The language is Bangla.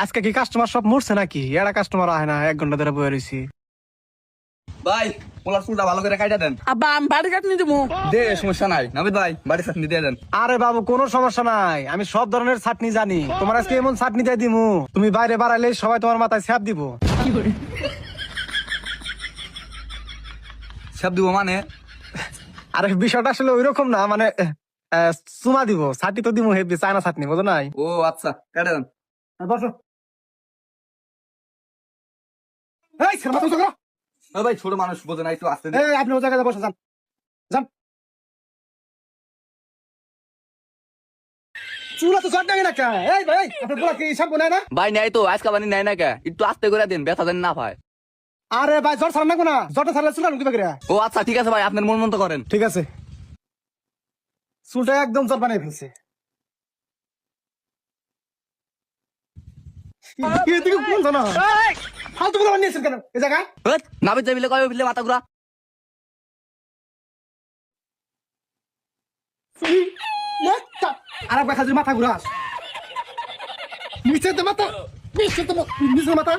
আজকে কি কাস্টমার সব মরছে নাকি? এরা কাস্টমার আহে না, 1 ঘন্টা ধরে বয়ে রয়েছি। ভাই পোলার চুলটা ভালো করে কাইটা দেন। আব্বা আমি বাড়ি কাটনি দেবো। দে সমস্যা নাই নাবিদ ভাই, বাড়ি চাটনি দিয়ে দেন। আরে বাবু কোনো সমস্যা নাই, আমি সব ধরনের চাটনি জানি। তোমার আজকে এমন চাটনি দিয়ে দিমু, তুমি বাইরে বাড়াইলে সবাই তোমার মাথায় ছাপ দিব। সব দিব মানে? আরে বিষয়টা আসলে ওইরকম না, মানে চুমা দিব, ছাটনি তো দিমু হেবি, চায়না চাটনি, বুঝো নাই? ও আচ্ছা, কাইটা দেন। বসো। এই ছেলে মাথা উঁচু করো। ও ভাই ছোট মানুষ বোঝে নাই তো, আসতে দে। এই আপনি ও জায়গায় বসে যান, যান। চুলা তো জট লাগে না কে? এই ভাই আপনার পোলা কি শ্যাম্পু নেয় না? ভাই নাই তো আজকে বানি নাই না কে, একটু আস্তে করে দিন, ব্যথা দেন না ভাই। আরে ভাই জ্বর ছাড়া না, জ্বরটা ছাড়লে চুলা ঢুকবে কিরা? ও আচ্ছা ঠিক আছে ভাই, আপনার মন মতো করেন। ঠিক আছে, চুলটা একদম জ্বর বানিয়ে ফেলছে। এদিকে কোন জানা ফালতু গুলো বানিয়েছেন কেন এই জায়গায়? নাবিদ যাবিলে কয় বিলে মাথা ঘুরা। আর একবার খালি মাথা ঘুরাস, নিচে তো মাথা, নিচে তো মাথা।